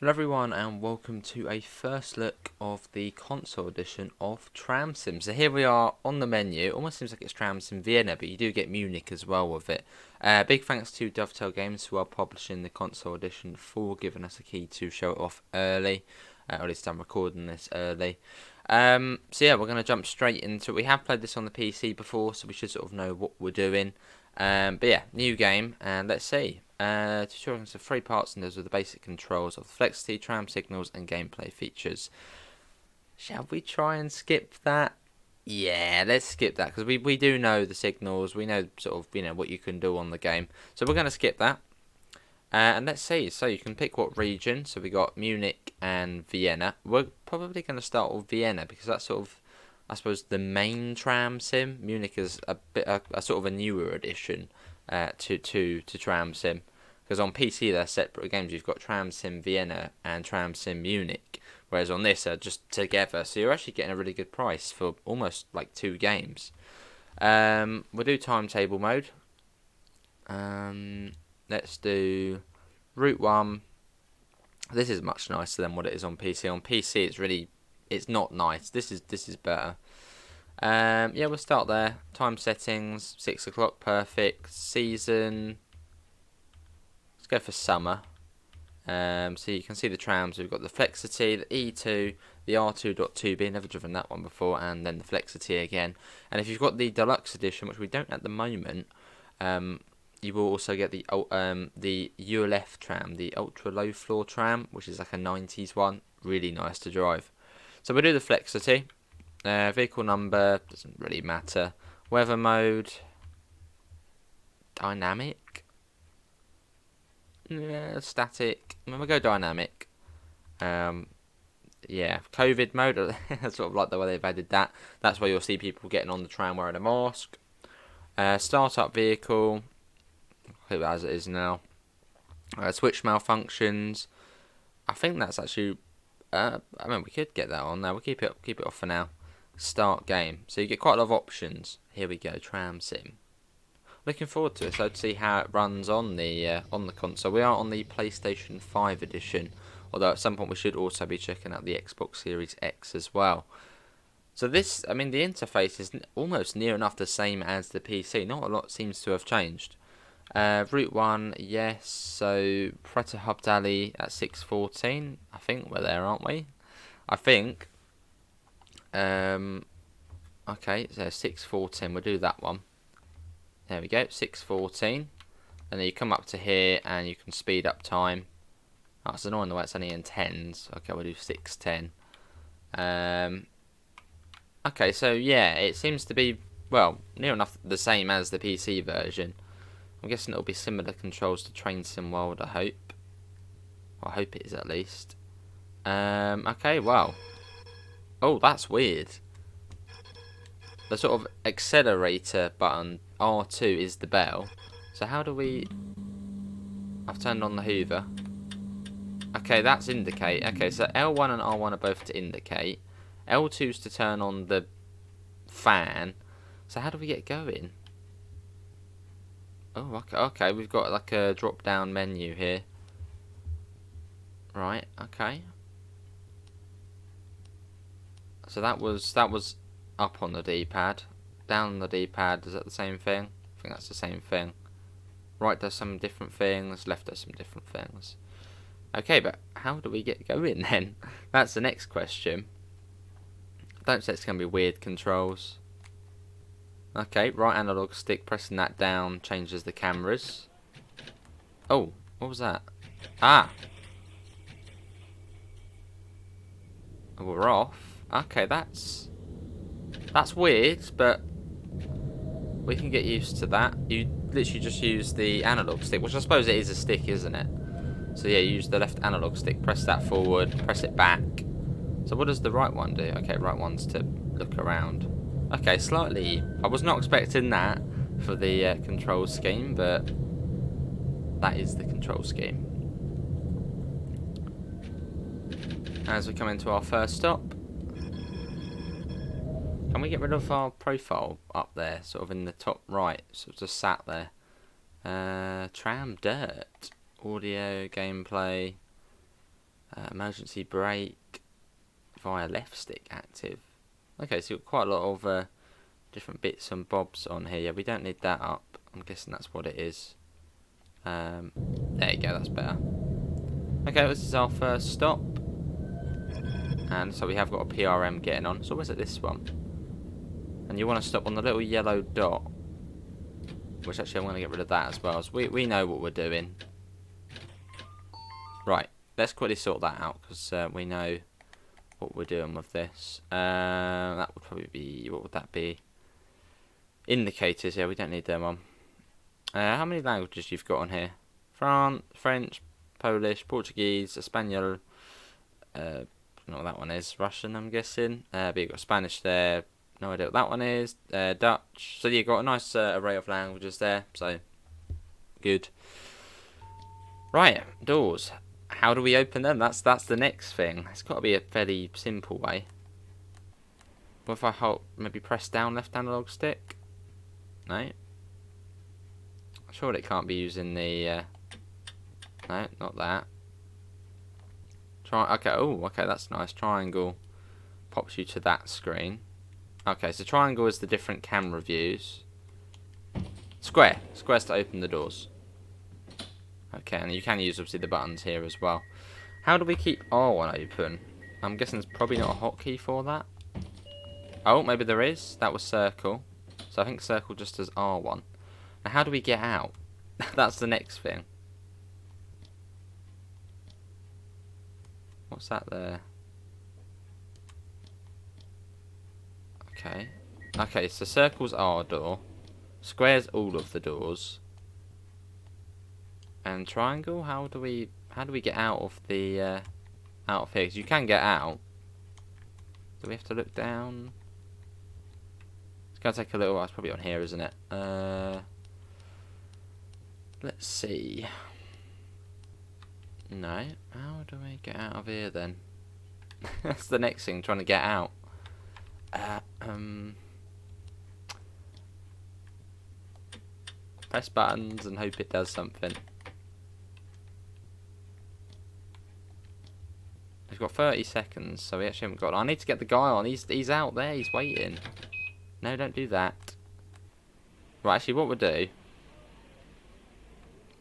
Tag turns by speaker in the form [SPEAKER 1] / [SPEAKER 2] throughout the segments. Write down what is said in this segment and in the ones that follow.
[SPEAKER 1] Hello everyone and welcome to a first look of the console edition of Tram Sim. So here we are on the menu. Almost seems like it's Tram Sim Vienna, but you do get Munich as well with it. Big thanks to Dovetail Games who are publishing the console edition for giving us a key to show it off early. Or at least I'm recording this early. So yeah, we're going to jump straight into it. We have played this on the PC before, so we should sort of know what we're doing. But yeah, new game, and let's see. Tutorial consists of 3 parts, and those are the basic controls of the Flexity, tram signals, and gameplay features. Shall we try and skip that? Yeah, let's skip that, because we do know the signals, we know sort of, what you can do on the game. So we're going to skip that. And let's see, so you can pick what region, so we got Munich and Vienna. We're probably going to start with Vienna, because that's sort of, I suppose, the main tram sim. Munich is a sort of a newer addition to Tram Sim. Because on PC they're separate games. You've got Tram Sim Vienna and Tram Sim Munich, whereas on this they're just together. So you're actually getting a really good price for almost like 2 games. We'll do timetable mode. Let's do Route 1. This is much nicer than what it is on PC. On PC it's not nice. This is better. Yeah, we'll start there. Time settings, 6 o'clock, perfect. Season, let's go for summer. So you can see the trams. We've got the Flexity, the E2, the R2.2B, never driven that one before, and then the Flexity again. And if you've got the deluxe edition, which we don't at the moment, you will also get the ULF tram, the ultra low floor tram, which is like a 90s one. Really nice to drive. So we'll do the Flexity. Vehicle number doesn't really matter. Weather mode, dynamic, static. I mean, we'll go dynamic. Yeah, COVID mode. That's sort of like the way they've added that. That's why you'll see people getting on the tram wearing a mask. Startup vehicle, keep it as it is now. Switch malfunctions. I think that's actually. I mean, we could get that on there. We'll keep it off for now. Start game. So you get quite a lot of options. Here we go, Tram Sim. Looking forward to it. So to see how it runs on the console. We are on the PlayStation 5 edition, although at some point we should also be checking out the Xbox Series X as well. So this, I mean, the interface is almost near enough the same as the PC. Not a lot seems to have changed. Route 1, yes. So Preta Hubdali at 6:14. I think we're there, aren't we? I think. Okay, so 6:14. We'll do that one. There we go, 6:14. And then you come up to here and you can speed up time. Oh, it's annoying the way it's only in tens. Okay, we'll do 6:10. Okay, so yeah, it seems to be, well, near enough the same as the PC version. I'm guessing it'll be similar controls to Train Sim World, I hope. Well, I hope it is at least. Okay, well. Oh, that's weird. The sort of accelerator button, R2, is the bell. So how do we... I've turned on the Hoover. Okay, that's indicate. Okay, so L1 and R1 are both to indicate. L2's to turn on the fan. So how do we get going? Oh, okay, we've got like a drop-down menu here. Right, okay. So that was up on the D-pad. Down on the D-pad, is that the same thing? I think that's the same thing. Right does some different things, left does some different things. Okay, but how do we get going then? That's the next question. Don't say it's going to be weird controls. Okay, right analog stick, pressing that down changes the cameras. Oh, what was that? Ah! Oh, we're off. Okay, that's weird, but we can get used to that. You literally just use the analog stick, which I suppose it is a stick, isn't it? So yeah, use the left analog stick, press that forward, press it back. So what does the right one do? Okay, right one's to look around. Okay, slightly... I was not expecting that for the control scheme, but that is the control scheme. As we come into our first stop, can we get rid of our profile up there, sort of in the top right, sort of just sat there? Tram Dirt, audio, gameplay. Emergency brake via left stick active. Okay, so you've got quite a lot of different bits and bobs on here. Yeah, we don't need that up. I'm guessing that's what it is. There you go, that's better. Okay, this is our first stop. And so we have got a PRM getting on. So where's it, this one? And you want to stop on the little yellow dot. Which actually I'm going to get rid of that as well. So we know what we're doing. Right, let's quickly sort that out. Because we know what we're doing with this. That would probably be, what would that be? Indicators, yeah, we don't need them on. How many languages you've got on here? French, Polish, Portuguese, Espanol. I don't know what that one is. Russian, I'm guessing. But you've got Spanish there. No idea what that one is. Dutch. So you've got a nice array of languages there. So, good. Right, doors. How do we open them? That's the next thing. It's got to be a fairly simple way. What if I hold, maybe press down left analog stick? No. Surely it can't be using the... no, not that. Okay, oh, okay, that's nice. Triangle pops you to that screen. Okay, so triangle is the different camera views. Square. Square's to open the doors. Okay, and you can use, obviously, the buttons here as well. How do we keep R1 open? I'm guessing there's probably not a hotkey for that. Oh, maybe there is. That was circle. So I think circle just does R1. Now, how do we get out? That's the next thing. What's that there? Okay. Okay, so circle's our door. Square's all of the doors. And triangle, how do we get out of the out of here? 'Cause you can get out. Do we have to look down? It's gonna take a little while. It's probably on here, isn't it? Let's see. No. How do we get out of here then? That's the next thing, trying to get out. Press buttons and hope it does something. We've got 30 seconds, so we actually haven't got... I need to get the guy on. He's out there. He's waiting. No, don't do that. Right, actually, what we'll do...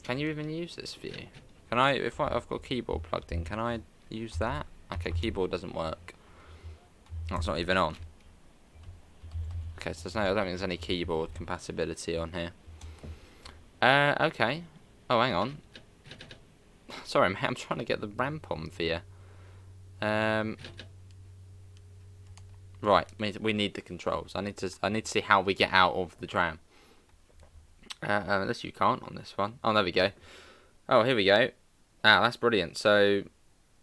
[SPEAKER 1] Can you even use this view? Can I... If I've got keyboard plugged in, can I use that? Okay, keyboard doesn't work. That's not even on. Okay, so I don't think there's any keyboard compatibility on here. Okay. Oh, hang on. Sorry, mate. I'm trying to get the ramp on for you. Right, we need the controls. I need to see how we get out of the tram. Unless you can't on this one. Oh, there we go. Oh, here we go. Ah, that's brilliant. So,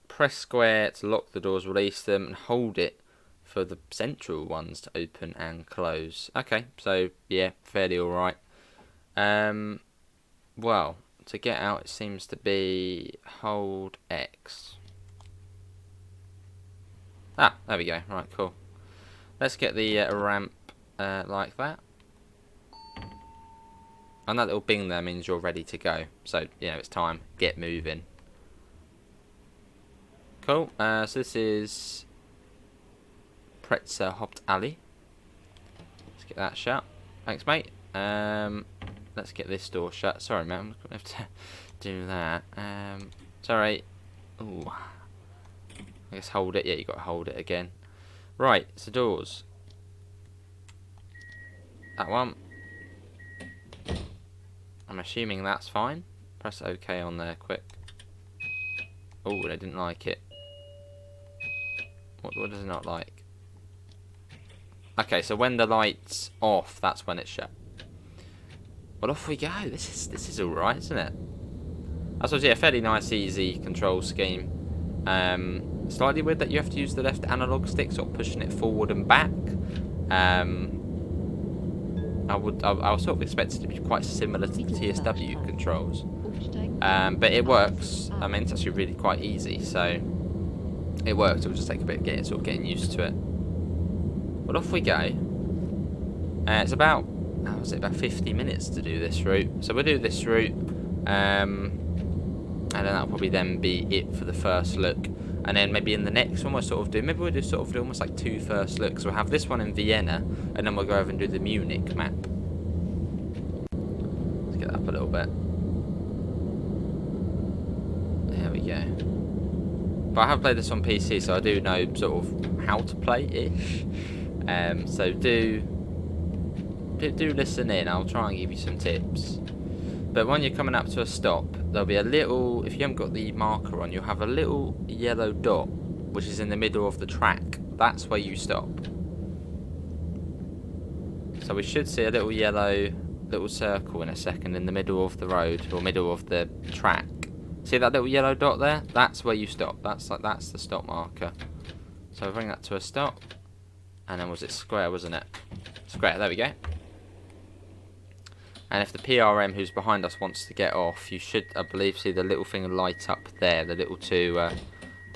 [SPEAKER 1] press square to lock the doors, release them, and hold it for the central ones to open and close. Okay, so yeah, fairly alright. Well, to get out, it seems to be hold X. Ah, there we go. Right, cool. Let's get the ramp like that. And that little bing there means you're ready to go. So, you know, it's time. Get moving. Cool. So this is Pretzer Hopped Alley. Let's get that shut. Thanks, mate. Let's get this door shut. Sorry, man. I'm going to have to do that. Sorry. Ooh. I guess hold it. Yeah, you got to hold it again. Right, so doors. That one. I'm assuming that's fine. Press OK on there quick. Oh, they didn't like it. What does it not like? Okay, so when the light's off, that's when it's shut. Well, off we go. This is all right, isn't it? I suppose, yeah, fairly nice, easy control scheme. Slightly weird that you have to use the left analog stick, sort of pushing it forward and back. I was sort of expected to be quite similar to the TSW controls, but it works. I mean, it's actually really quite easy, so it works. It will just take a bit of getting used to it. But off we go. It's about, about 50 minutes to do this route. So we'll do this route, and And then that'll probably then be it for the first look. And then maybe in the next one we'll sort of do, maybe we'll do sort of do almost like 2 first looks. We'll have this one in Vienna, and then we'll go over and do the Munich map. Let's get that up a little bit. There we go. But I have played this on PC, so I do know sort of how to play-ish. So do listen in. I'll try and give you some tips. But when you're coming up to a stop, there'll be a little, if you haven't got the marker on, you'll have a little yellow dot, which is in the middle of the track. That's where you stop. So we should see a little yellow little circle in a second in the middle of the road, or middle of the track. See that little yellow dot there? That's where you stop. That's the stop marker. So we'll bring that to a stop. And then was it square, wasn't it? Square, there we go. And if the PRM who's behind us wants to get off, you should, I believe, see the little thing light up there, the little 2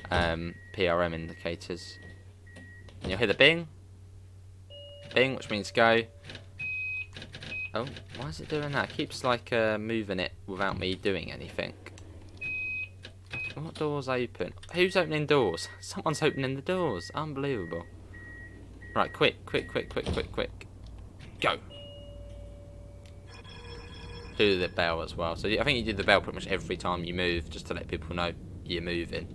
[SPEAKER 1] PRM indicators. And you'll hear the bing. Bing, which means go. Oh, why is it doing that? It keeps like moving it without me doing anything. What doors open? Who's opening doors? Someone's opening the doors. Unbelievable. Right, quick. Go. Do the bell as well. So I think you do the bell pretty much every time you move, just to let people know you're moving.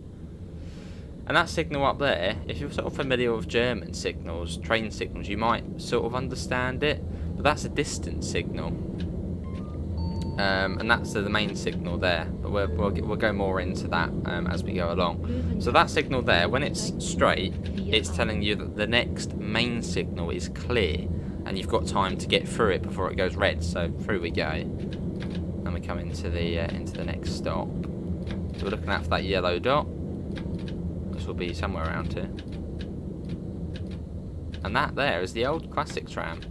[SPEAKER 1] And that signal up there, if you're sort of familiar with German signals, train signals, you might sort of understand it. But that's a distance signal. And that's the main signal there. But we'll go more into that as we go along. So that signal there, when it's straight, it's telling you that the next main signal is clear. And you've got time to get through it before it goes red. So through we go, and we come into the next stop. So we're looking out for that yellow dot, which will be somewhere around here. And that there is the old classic tram.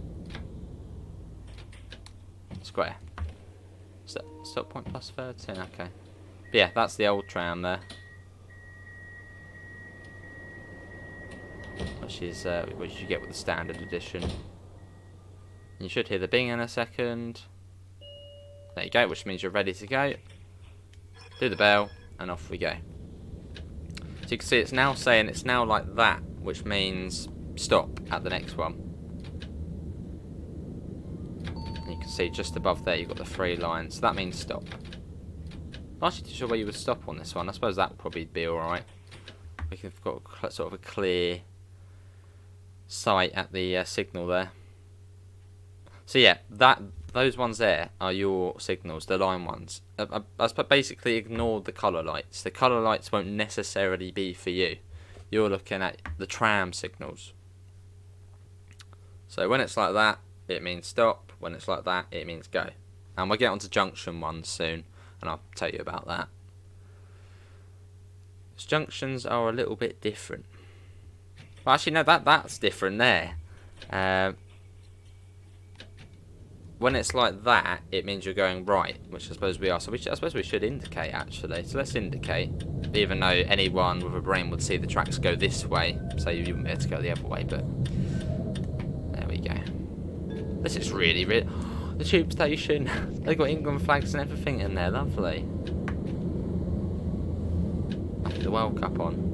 [SPEAKER 1] Square. Stop point plus 13. Okay. But yeah, that's the old tram there. Which is which you get with the standard edition. You should hear the bing in a second. There you go, which means you're ready to go. Do the bell, and off we go. So you can see it's now saying it's now like that, which means stop at the next one. And you can see just above there you've got the 3 lines, so that means stop. I'm not actually too sure where you would stop on this one. I suppose that would probably be alright. We've got sort of a clear sight at the signal there. So yeah, those ones there are your signals, the line ones. I basically ignore the colour lights. The colour lights won't necessarily be for you. You're looking at the tram signals. So when it's like that, it means stop. When it's like that, it means go. And we'll get onto junction ones soon, and I'll tell you about that. Junctions are a little bit different. Well, actually, no, that's different there. When it's like that, it means you're going right, which I suppose we are. So I suppose we should indicate, actually. So let's indicate, even though anyone with a brain would see the tracks go this way, so you wouldn't be able to go the other way, but there we go. This is really, the tube station. They've got England flags and everything in there, lovely. I think the World Cup on.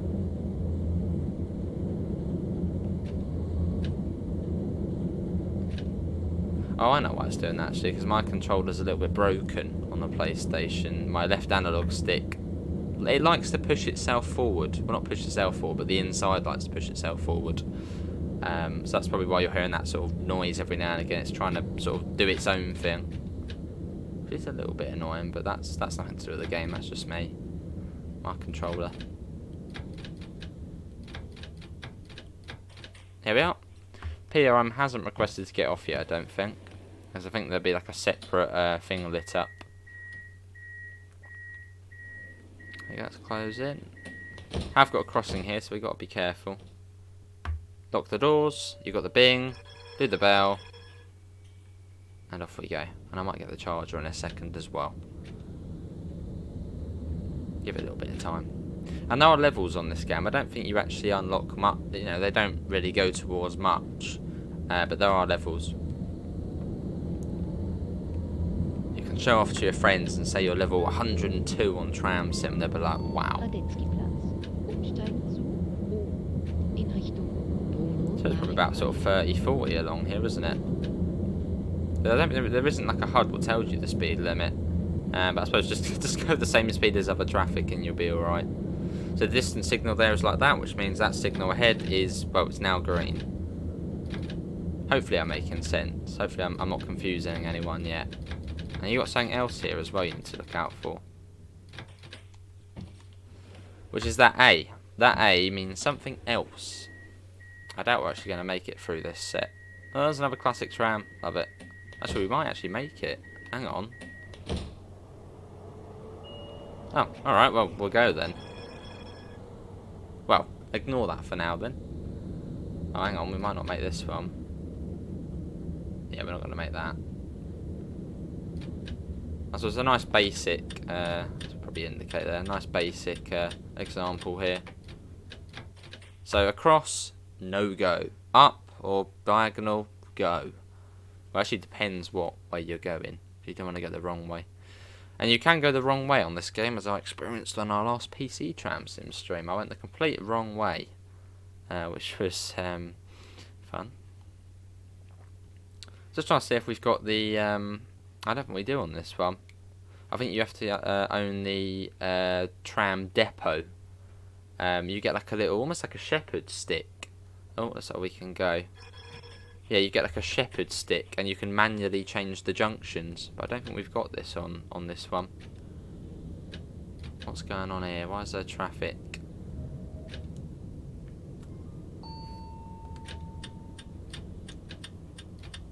[SPEAKER 1] Oh, I know why it's doing that, actually, because my controller's a little bit broken on the PlayStation. My left analog stick, it likes to push itself forward. Well, not push itself forward, but the inside likes to push itself forward. So that's probably why you're hearing that sort of noise every now and again. It's trying to sort of do its own thing. Which is a little bit annoying, but that's nothing to do with the game. That's just me. My controller. Here we are. PRM hasn't requested to get off yet, I don't think. Because I think there'll be like a separate thing lit up. Okay, let's close in. I've got a crossing here, so we've got to be careful. Lock the doors, you've got the bing, do the bell, and off we go. And I might get the charger in a second as well. Give it a little bit of time. And there are levels on this game. I don't think you actually unlock much. You know, they don't really go towards much. But there are levels. You can show off to your friends and say you're level 102 on Tram Sim, they'll be like, wow. So it's probably about sort of 30, 40 along here, isn't it? There isn't like a HUD that tells you the speed limit. But I suppose just go the same speed as other traffic and you'll be alright. So the distance signal there is like that, which means that signal ahead is, well, it's now green. Hopefully I'm making sense. Hopefully I'm not confusing anyone yet. And you got something else here as well you need to look out for. Which is that A. That A means something else. I doubt we're actually going to make it through this set. Oh, there's another classic tram. Love it. Actually, we might actually make it. Hang on. Oh, alright, well, we'll go then. Well, ignore that for now then. Oh, hang on, we might not make this one. Yeah, we're not going to make that. So it's a nice basic, probably indicate there, a nice basic example here. So across, no go. Up or diagonal, go. Well, actually depends what way you're going. You don't want to go the wrong way. And you can go the wrong way on this game, as I experienced on our last PC Tram Sim stream. I went the complete wrong way, which was fun. Just trying to see if we've got the... I don't think we do on this one. I think you have to own the tram depot. You get like a little, almost like a shepherd's stick. Oh, that's how we can go. Yeah, you get like a shepherd's stick, and you can manually change the junctions. But I don't think we've got this on this one. What's going on here? Why is there traffic?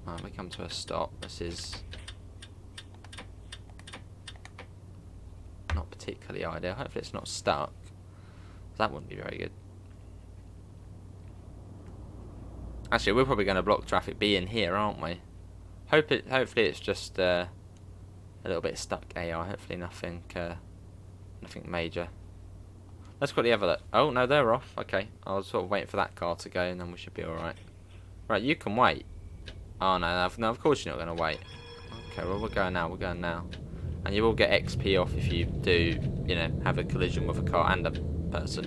[SPEAKER 1] Right, we come to a stop. This is not particularly ideal. Hopefully it's not stuck. That wouldn't be very good. Actually, we're probably going to block traffic being here, aren't we? Hopefully it's just a little bit stuck AI. Hopefully nothing major. Let's quickly have a look. Oh, no, they're off. Okay, I was sort of waiting for that car to go, and then we should be alright. Right, you can wait. Oh, no, of course you're not going to wait. Okay, well, we're going now, And you will get XP off if you do, you know, have a collision with a car and a person.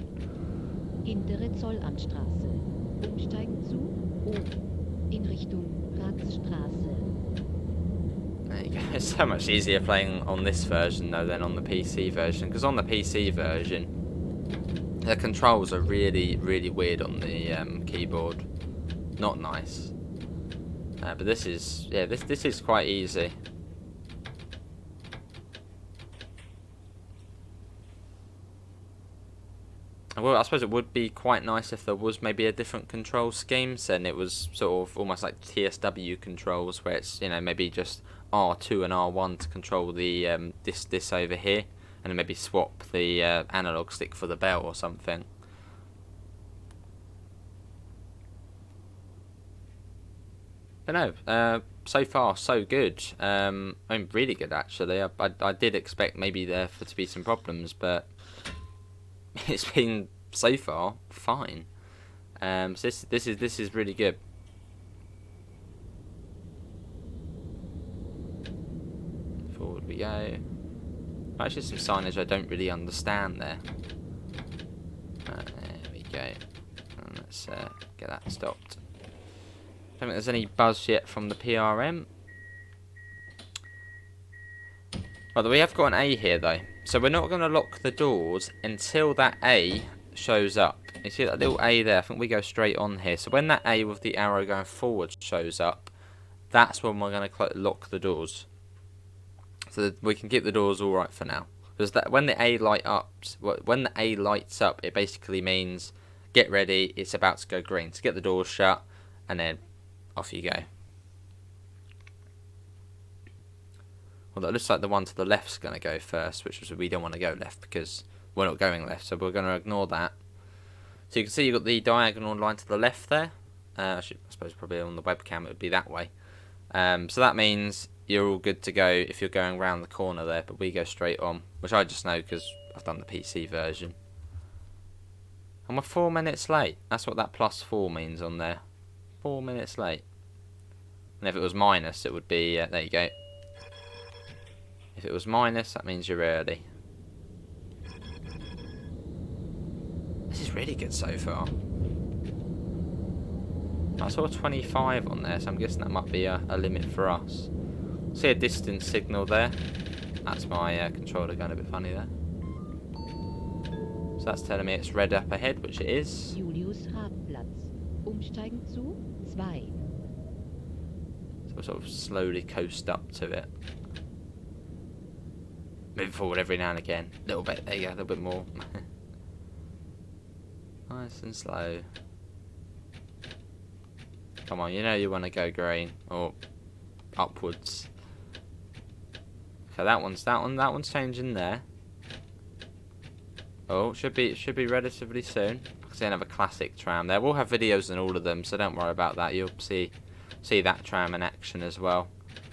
[SPEAKER 2] Hintere Zollamtstraße. Umsteigen zu O in Richtung Ratsstraße.
[SPEAKER 1] There you go. It's so much easier playing on this version though than on the PC version, because on the PC version the controls are really, really weird on the keyboard. Not nice. But this is, yeah, this is quite easy. Well, I suppose it would be quite nice if there was maybe a different control scheme, and it was sort of almost like TSW controls, where it's, you know, maybe just R2 and R1 to control the this over here, and then maybe swap the analog stick for the bell or something. But no, so far so good. I mean, really good actually. I did expect maybe there to be some problems, but it's been so far fine. So this is really good. Forward we go. Actually, some signage I don't really understand there. There we go. And let's get that stopped. I don't think there's any buzz yet from the PRM. Well, we have got an A here though, so we're not going to lock the doors until that A shows up. You see that little A there? I think we go straight on here. So when that A with the arrow going forward shows up, that's when we're going to lock the doors. So that we can keep the doors all right for now. Because that when the A lights up, it basically means get ready. It's about to go green. So get the doors shut, and then off you go. Well, it looks like the one to the left's going to go first, which is we don't want to go left because we're not going left, so we're going to ignore that. So you can see you've got the diagonal line to the left there. I suppose probably on the webcam it would be that way. So that means you're all good to go if you're going around the corner there, but we go straight on, which I just know because I've done the PC version. And we're 4 minutes late. That's what that +4 means on there. 4 minutes late. And if it was minus, it would be, there you go. If it was minus, that means you're early. This is really good so far. I saw 25 on there, so I'm guessing that might be a limit for us. See a distance signal there. That's my controller going a bit funny there. So that's telling me it's red up ahead, which it is.
[SPEAKER 2] Julius-Raab-Platz. Umsteigen zu 2.
[SPEAKER 1] So we'll sort of slowly coast up to it. Moving forward every now and again. A little bit, there you go, a little bit more. Nice and slow. Come on, you know you want to go green or upwards. Okay, that one's changing there. Oh, it should be relatively soon. I can see another classic tram there. We'll have videos on all of them, so don't worry about that. You'll see that tram in action as well.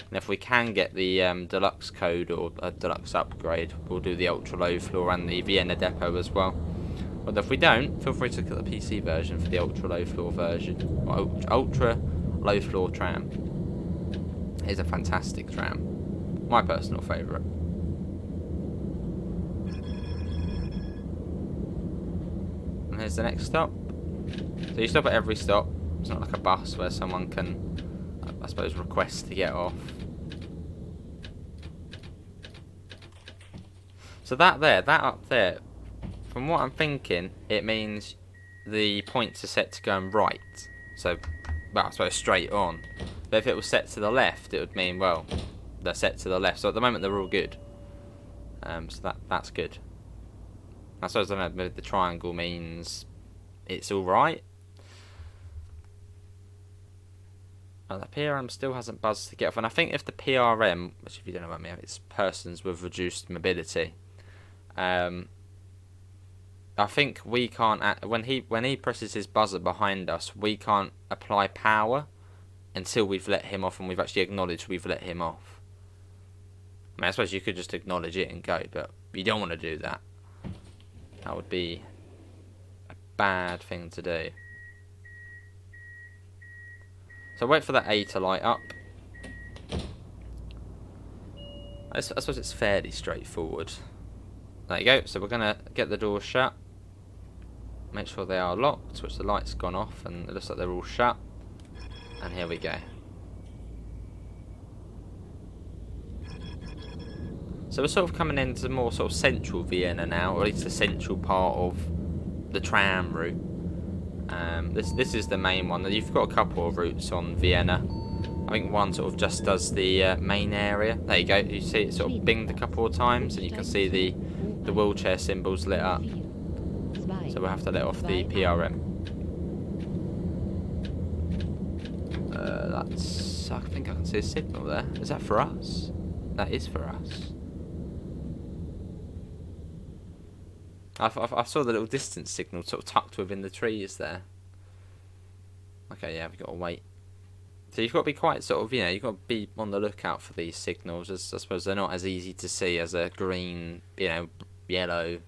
[SPEAKER 1] And if we can get the deluxe code or a deluxe upgrade, we'll do the ultra low floor and the Vienna depot as well. But if we don't, feel free to look at the PC version for the ultra low floor version. Or ultra low floor tram. It is a fantastic tram. My personal favourite. And here's the next stop. So you stop at every stop. It's not like a bus where someone can, I suppose, request to get off. So that up there, from what I'm thinking, it means the points are set to going right. So, well, I suppose straight on. But if it was set to the left, it would mean, well, they're set to the left. So at the moment, they're all good. So that's good. I suppose I don't know, the triangle means it's all right. Oh, the PRM still hasn't buzzed to get off. And I think if the PRM, which if you don't know what I mean, it's persons with reduced mobility. I think we can't, when he presses his buzzer behind us, we can't apply power until we've let him off and we've actually acknowledged we've let him off. I mean, I suppose you could just acknowledge it and go, but you don't want to do that. That would be a bad thing to do. So wait for that A to light up. I suppose it's fairly straightforward. There you go. So we're going to get the doors shut. Make sure they are locked, which the light's gone off, and it looks like they're all shut. And here we go. So we're sort of coming into more sort of central Vienna now, or at least the central part of the tram route. This is the main one. You've got a couple of routes on Vienna. I think one sort of just does the main area. There you go. You see it sort of binged a couple of times, and you can see the wheelchair symbols lit up. So we'll have to let off the PRM. I think I can see a signal there. Is that for us? That is for us. I saw the little distance signal sort of tucked within the trees there. Okay, yeah, we've got to wait. So you've got to be quite sort of, you've got to be on the lookout for these signals, as I suppose they're not as easy to see as a green, yellow,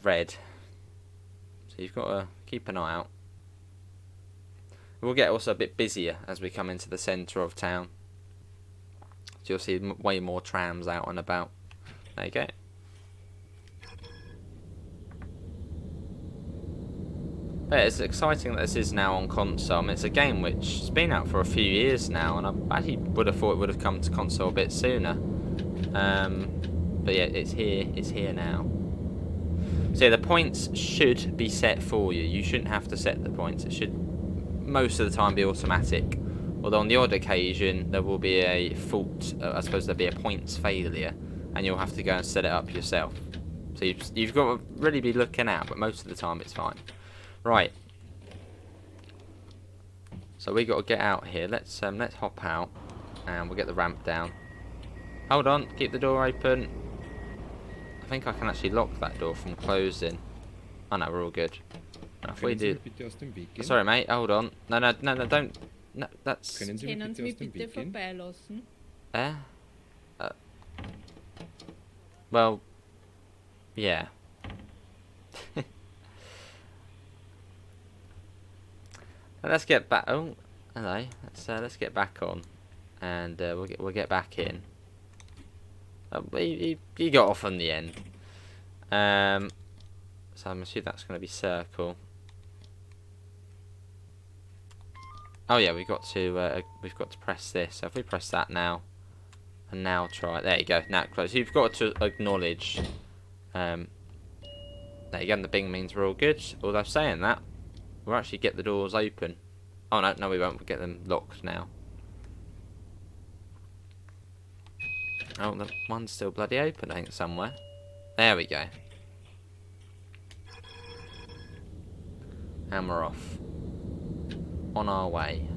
[SPEAKER 1] red. So you've got to keep an eye out. We'll get also a bit busier as we come into the centre of town. So you'll see way more trams out and about. There you go. But it's exciting that this is now on console. I mean, it's a game which has been out for a few years now, and I actually would have thought it would have come to console a bit sooner. But yeah, it's here now. So yeah, the points should be set for you. You shouldn't have to set the points. It should most of the time be automatic. Although on the odd occasion there will be a fault. I suppose there'll be a points failure, and you'll have to go and set it up yourself. So you've got to really be looking out, but most of the time it's fine. Right. So we got to get out here. Let's hop out, and we'll get the ramp down. Hold on, keep the door open. I think I can actually lock that door from closing. Oh no, we're all good. If we do. Sorry, mate. Hold on. No, don't. No, that's.
[SPEAKER 3] Können Sie mich bitte vorbeilassen?
[SPEAKER 1] Well, yeah. Let's get back. Oh, hello. Let's get back on, and we'll get back in. He got off in the end. So I'm assuming that's going to be circle. Oh yeah, we've got to press this. So if we press that now, and now try it. There you go. Now close. You've got to acknowledge. There you go. And the bing means we're all good. Although saying that, we'll actually get the doors open. Oh no, we won't. We'll get them locked now. Oh, the one's still bloody open, I think, somewhere. There we go. And we're off. On our way.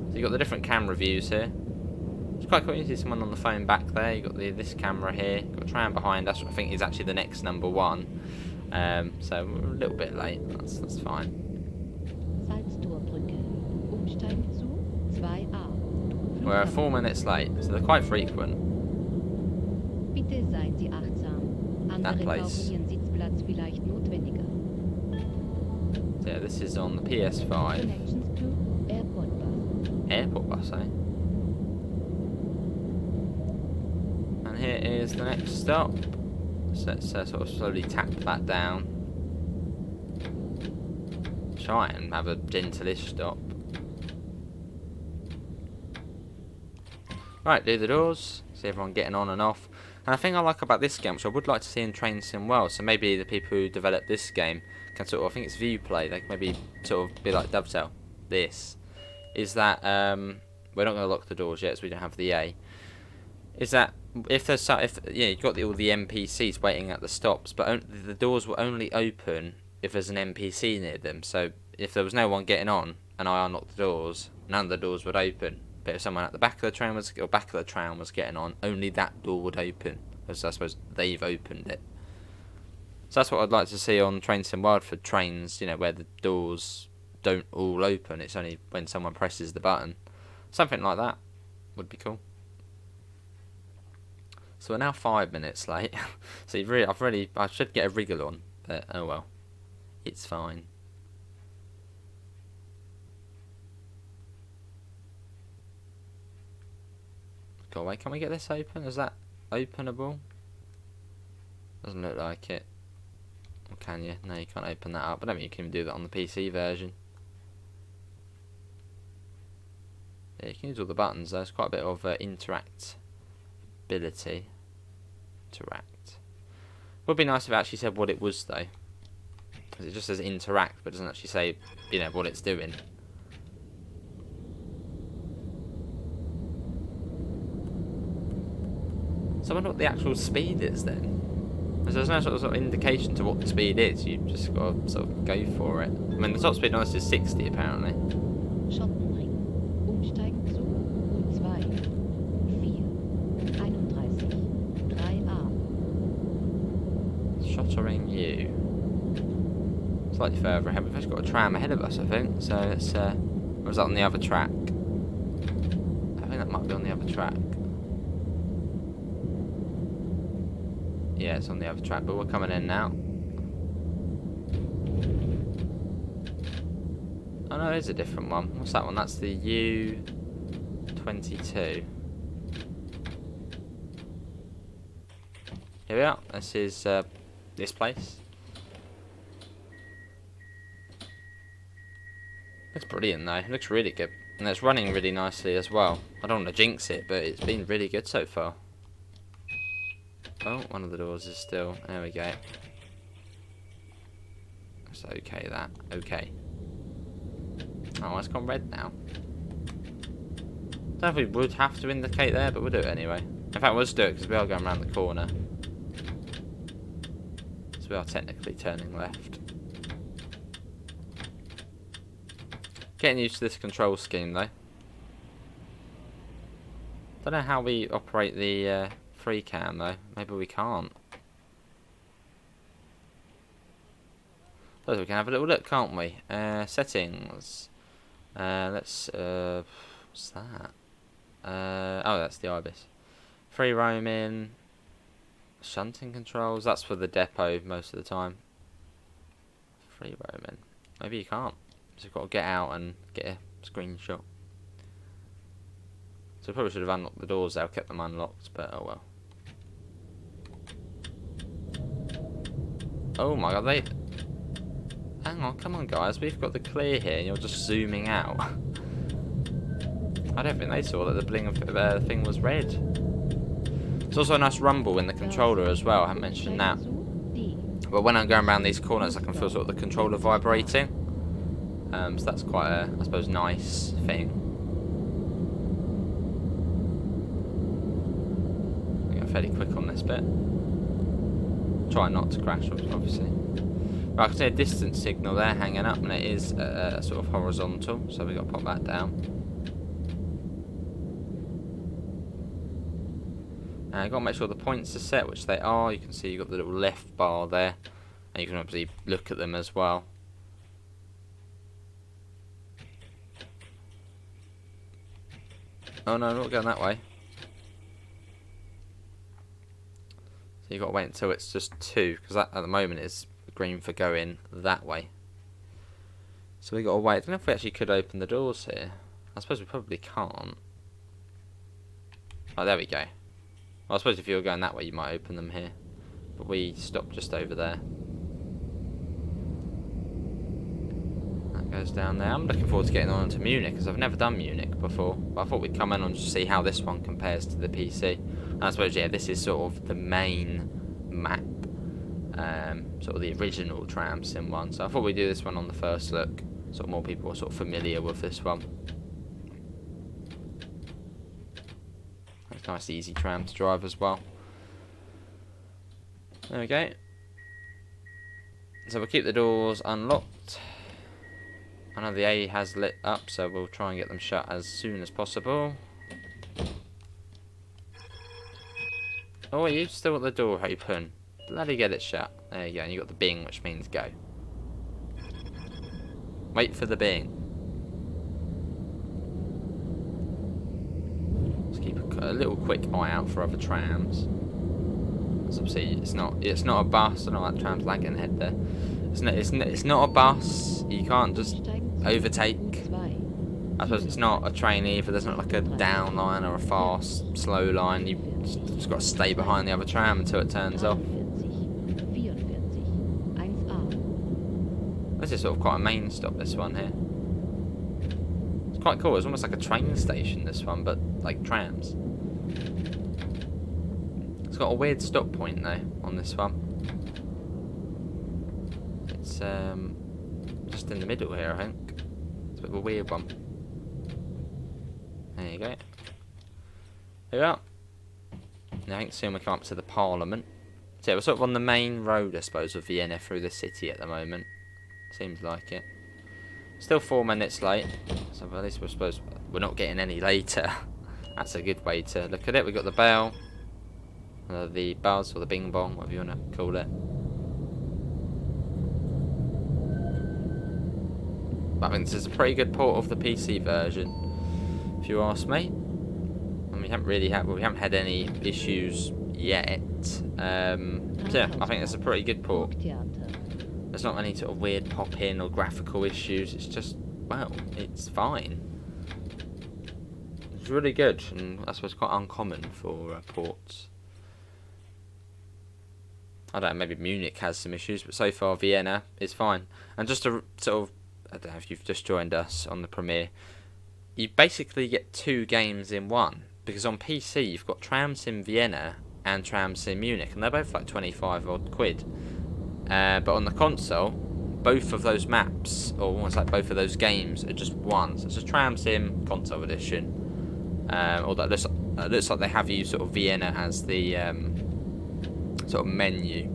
[SPEAKER 1] So you've got the different camera views here. It's quite cool. You see someone on the phone back there. You've got this camera here. You've got a tram behind us, which I think is actually the next number one. So we're a little bit late. That's fine.
[SPEAKER 2] Salzdorbrücke. Umsteigen zu 2a.
[SPEAKER 1] We're 4 minutes late, so they're quite frequent.
[SPEAKER 2] Bitte seien Sie achtsam. Andere brauchen Ihren Sitzplatz vielleicht notwendiger.
[SPEAKER 1] So yeah, this is on the PS5.
[SPEAKER 2] Connections to airport bus.
[SPEAKER 1] Airport bus, eh? And here is the next stop. So let's sort of slowly tap that down. Try and have a gentleish stop. Right, do the doors. See everyone getting on and off. And the thing I like about this game, which I would like to see in Train Sim World, so maybe the people who developed this game can sort of, I think it's view play, they can maybe sort of be like Dovetail. This is that we're not going to lock the doors yet, so we don't have the A. Is that if you've got all the NPCs waiting at the stops, but the doors will only open if there's an NPC near them. So if there was no one getting on and I unlocked the doors, none of the doors would open. But if someone at the back of the tram was getting on, only that door would open, because I suppose they've opened it. So that's what I'd like to see on Train Sim World for trains, where the doors don't all open. It's only when someone presses the button. Something like that would be cool. So we're now 5 minutes late. So I should get a wriggle on, but oh well, it's fine. Go away. Can we get this open? Is that openable? Doesn't look like it. Or can you? No, you can't open that up. I don't think you can even do that on the PC version. Yeah, you can use all the buttons. There's quite a bit of interactability. Interact. Would be nice if it actually said what it was though. Because it just says interact, but doesn't actually say, what it's doing. So I wonder what the actual speed is then. Because there's no sort of indication to what the speed is. You've just got to sort of go for it. I mean, the top speed on this is 60 apparently.
[SPEAKER 2] Schottenring. Umsteigen zu U2, 4, 31, 3a.
[SPEAKER 1] Shottering U. Slightly further ahead. We've actually got a tram ahead of us, I think. So let's. Or is that on the other track? I think that might be on the other track. Yeah, it's on the other track, but we're coming in now. Oh no, it is a different one. What's that one? That's the U22. Here we are. This is this place. Looks brilliant though. It looks really good. And it's running really nicely as well. I don't want to jinx it, but it's been really good so far. Oh, one of the doors is still... There we go. It's okay, that. Okay. Oh, it's gone red now. Don't know if we would have to indicate there, but we'll do it anyway. In fact, we'll just do it because we are going around the corner. So we are technically turning left. Getting used to this control scheme, though. Don't know how we operate the... free cam though. Maybe we can't. So we can have a little look, can't we? Settings. Let's. What's that? Oh, that's the ibis. Free roaming. Shunting controls. That's for the depot most of the time. Free roaming. Maybe you can't. So you've got to get out and get a screenshot. So I probably should have unlocked the doors there, kept them unlocked, but oh well. Oh my god, they... Hang on, come on guys, we've got the clear here and you're just zooming out. I don't think they saw that the bling of thing was red. There's also a nice rumble in the controller as well, I haven't mentioned that. But when I'm going around these corners I can feel sort of the controller vibrating. So that's quite a, I suppose, nice thing. I go fairly quick on this bit. Try not to crash, obviously. But I can see a distance signal there hanging up, and it is sort of horizontal, so we've got to pop that down. I've got to make sure the points are set, which they are. You can see you've got the little left bar there, and you can obviously look at them as well. Oh no, not going that way. So you've got to wait until it's just 2, because at the moment it's green for going that way. So we've got to wait. I don't know if we actually could open the doors here. I suppose we probably can't. Oh, there we go. Well, I suppose if you were going that way you might open them here. But we stopped just over there. That goes down there. I'm looking forward to getting on to Munich, because I've never done Munich before. But I thought we'd come in and just see how this one compares to the PC. And I suppose, yeah, this is sort of the main map. Sort of the original Tram Sim one. So I thought we'd do this one on the first look. So more people are sort of familiar with this one. It's a nice easy tram to drive as well. There we go. So we'll keep the doors unlocked. I know the A has lit up, so we'll try and get them shut as soon as possible. Oh, you still got the door open. Bloody get it shut. There you go, and you got the bing, which means go. Wait for the bing. Let's keep a little quick eye out for other trams. As obviously, it's not a bus. I don't know why that tram's lagging ahead there. It's not a bus. You can't just overtake. I suppose it's not a train either. There's not like a down line or a fast, slow line. You've just got to stay behind the other tram until it turns off. This is sort of quite a main stop, this one here. It's quite cool. It's almost like a train station, this one, but like trams. It's got a weird stop point though on this one. It's just in the middle here, I think. It's a bit of a weird one. There you go. Here we are. Now I think soon we come up to the Parliament. So yeah, we're sort of on the main road, I suppose, of Vienna through the city at the moment. Seems like it. Still 4 minutes late, so at least we're supposed we're not getting any later. That's a good way to look at it. We've got the bell, the buzz or the bing bong, whatever you want to call it. I think this is a pretty good port of the PC version, if you ask me. And we haven't had any issues yet. So yeah, I think it's a pretty good port. There's not any sort of weird pop-in or graphical issues. It's just, well, it's fine. It's really good, and I suppose quite uncommon for ports. I don't know, maybe Munich has some issues, but so far Vienna is fine. And just to sort of, I don't know if you've just joined us on the premiere, you basically get 2 games in one. Because on PC you've got Tram Sim Vienna and Tram Sim Munich, and they're both like 25 odd quid. But on the console, both of those maps, or almost like both of those games, are just one. So it's just Tram Sim Console Edition. Although it looks like they have used sort of Vienna as the sort of menu.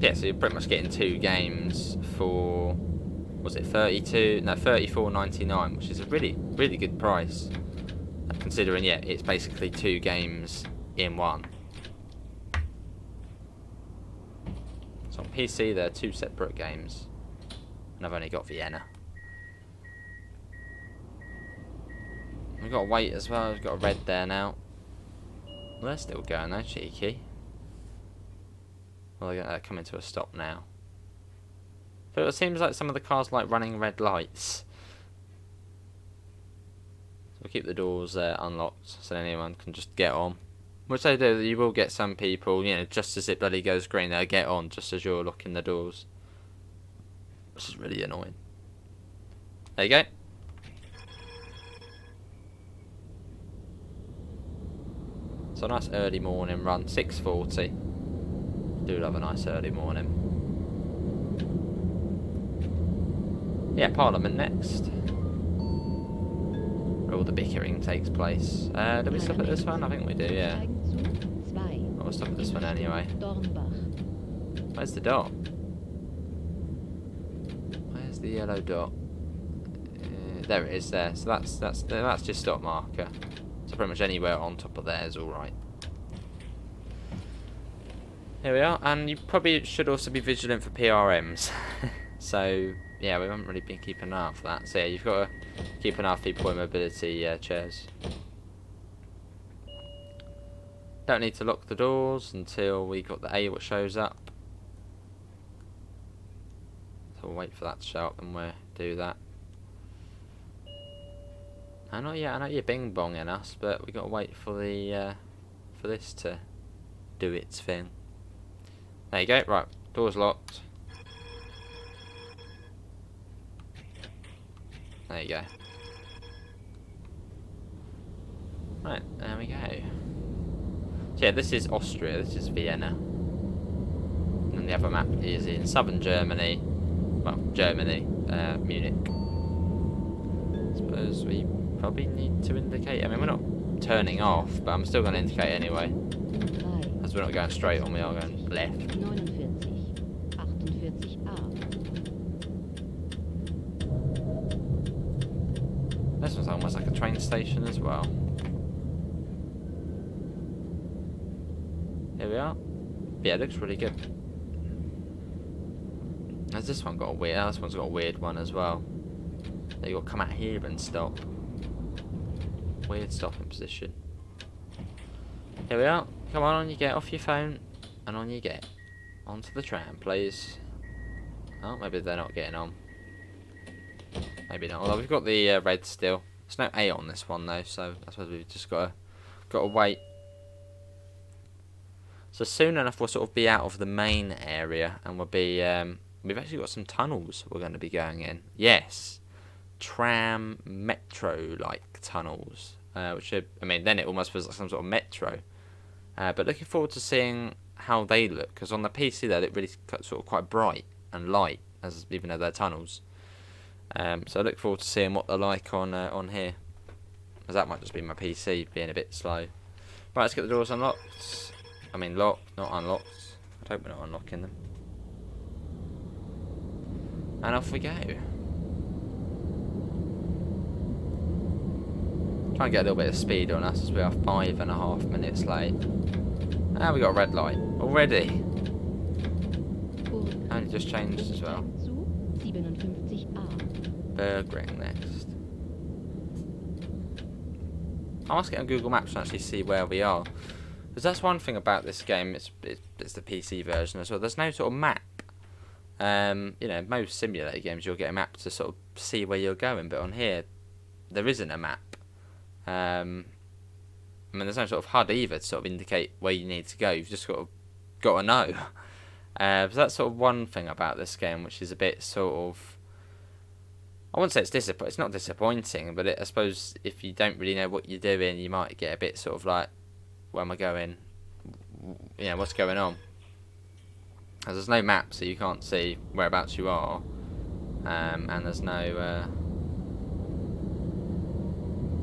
[SPEAKER 1] Yeah, so you're pretty much getting 2 games for, was it 34.99, which is a really, really good price. Considering, yeah, it's basically 2 games in one. So on PC, there are 2 separate games, and I've only got Vienna. We've got to wait as well. We've got a red there now. Well, they're still going though, cheeky. Well, they're going to come into a stop now. But it seems like some of the cars like running red lights. we'll keep the doors unlocked so anyone can just get on. Which they do, you will get some people, you know, just as it bloody goes green, they'll get on just as you're locking the doors. Which is really annoying. There you go. So a nice early morning run, 6:40. Do love a nice early morning. Yeah, Parliament next. Where all the bickering takes place. Do we stop at this one? I think we do, yeah. We'll stop at this one anyway. Where's the dot? Where's the yellow dot? There it is there. So that's just stop marker. So pretty much anywhere on top of there is alright. Here we are, and you probably should also be vigilant for PRMs. So yeah, we haven't really been keeping an eye out for that. So yeah, you've got to keep an eye for people in mobility chairs. Don't need to lock the doors until we got the A what shows up. So we'll wait for that to show up and we'll do that. I know you're bing bonging us, but we got to wait for the for this to do its thing. There you go. Right, door's locked. There you go. Right, there we go. So yeah, this is Austria. This is Vienna, and the other map is in southern Germany. Well, Germany, Munich. Suppose we probably need to indicate. I mean, we're not turning off, but I'm still going to indicate anyway. As we're not going straight on, we are going left. 49, 48A. This one's almost like a train station as well. Here we are. Yeah, it looks really good. Has this one got a weird? Oh, this one's got a weird one as well. You got to come out here and stop. Weird stopping position. Here we are. Come on, you get off your phone, and on you get. Onto the tram, please. Oh, maybe they're not getting on. Maybe not. Although we've got the red still. There's no A on this one though, so I suppose we've just got to wait. So soon enough, we'll sort of be out of the main area, and we'll be. We've actually got some tunnels we're going to be going in. Yes, tram metro-like tunnels, which are, I mean, then it almost feels like some sort of metro. But looking forward to seeing how they look, because on the PC they look really sort of quite bright and light, as even though they're tunnels. So I look forward to seeing what they're like on here, as that might just be my PC being a bit slow. Right, let's get the doors unlocked. I mean locked, not unlocked. I hope we're not unlocking them. And off we go. Try and get a little bit of speed on us as we are 5.5 minutes late. Ah, we got a red light already. And it just changed as well. Burgering next. I must get on Google Maps and actually see where we are. Because that's one thing about this game, it's the PC version as well. There's no sort of map. You know, most simulator games you'll get a map to sort of see where you're going, but on here there isn't a map. I mean, there's no sort of HUD either to sort of indicate where you need to go. You've just got to know. So that's sort of one thing about this game, which is a bit sort of, I wouldn't say it's not disappointing, but I suppose if you don't really know what you're doing, you might get a bit sort of like, where am I going? You know, what's going on? As there's no map, so you can't see whereabouts you are, and there's no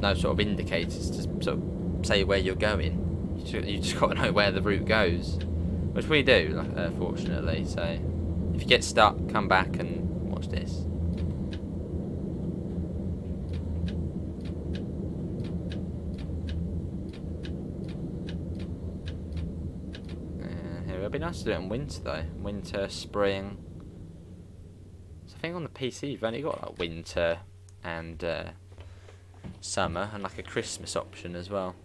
[SPEAKER 1] sort of indicators to sort of say where you're going. You just got to know where the route goes, which we do, fortunately. So if you get stuck, come back and watch this. It'd be nice to do it in winter though. Winter, spring. So I think on the PC you've only got like winter and summer and like a Christmas option as well,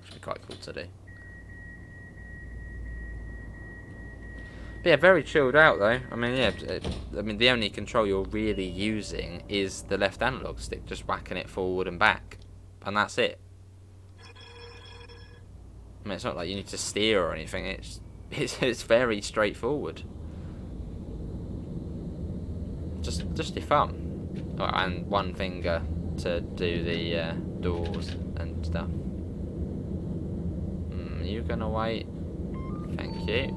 [SPEAKER 1] which would be quite cool to do. But yeah, very chilled out though. I mean, yeah, the only control you're really using is the left analog stick, just whacking it forward and back. and that's it. I mean, it's not like you need to steer or anything. It's very straightforward. Just your thumb, oh, and one finger to do the doors and stuff. You gonna wait? Thank you.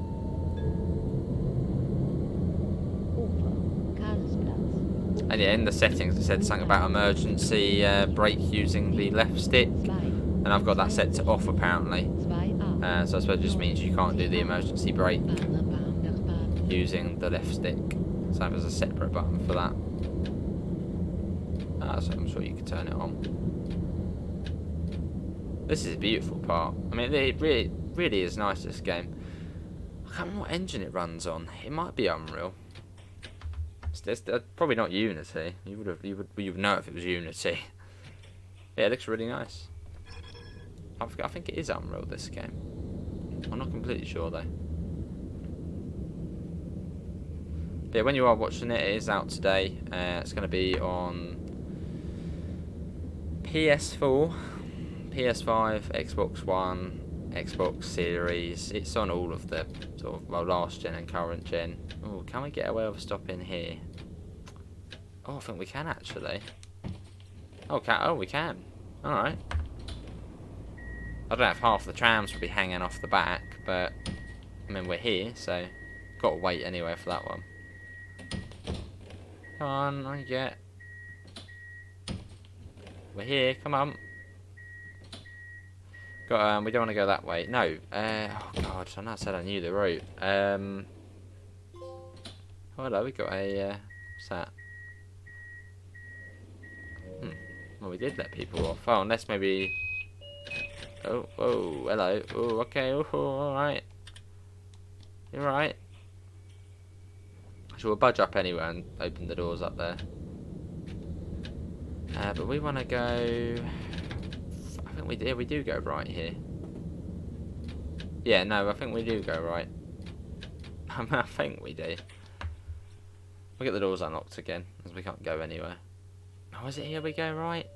[SPEAKER 1] And yeah, in the settings it said something about emergency brake using the left stick, and I've got that set to off apparently. So I suppose it just means you can't do the emergency brake using the left stick. So there's a separate button for that. So I'm sure you can turn it on. This is a beautiful part. I mean, it really is nice, this game. I can't remember what engine it runs on. It might be Unreal. It's probably not Unity. You would know if it was Unity. Yeah, it looks really nice. I think it is Unreal, this game. I'm not completely sure though. But yeah, when you are watching it, it is out today. It's going to be on PS4, PS5, Xbox One, Xbox Series. It's on all of the sort of, well, last gen and current gen. Oh, can we get away with stopping here? Oh, I think we can actually. Oh, we can. All right. I don't know if half the trams will be hanging off the back, but I mean we're here, so got to wait anyway for that one. Come on, I get. We're here. Come on. Got we don't want to go that way. No. Oh God, I know I said I knew the route. Oh, hello. We got a. What's that? Well, we did let people off. Oh, unless maybe. Oh, hello. Oh, okay. Oh, alright. You're right. So we'll budge up anyway and open the doors up there. But we want to go. I think we do go right here. Yeah, no, I think we do go right. I think we do. We'll get the doors unlocked again, as we can't go anywhere. Oh, is it here we go right?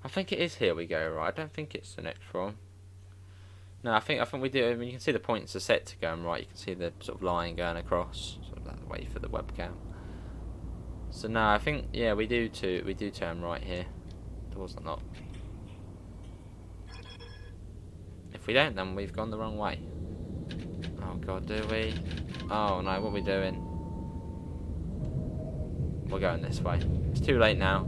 [SPEAKER 1] I think it is here we go right. I don't think it's the next one. No, I think we do. I mean, you can see the points are set to going right. You can see the sort of line going across, sort of that way for the webcam. So no, I think yeah we do turn right here. Doors unlocked. If we don't, then we've gone the wrong way. Oh God, do we? Oh no, what are we doing? We're going this way. It's too late now.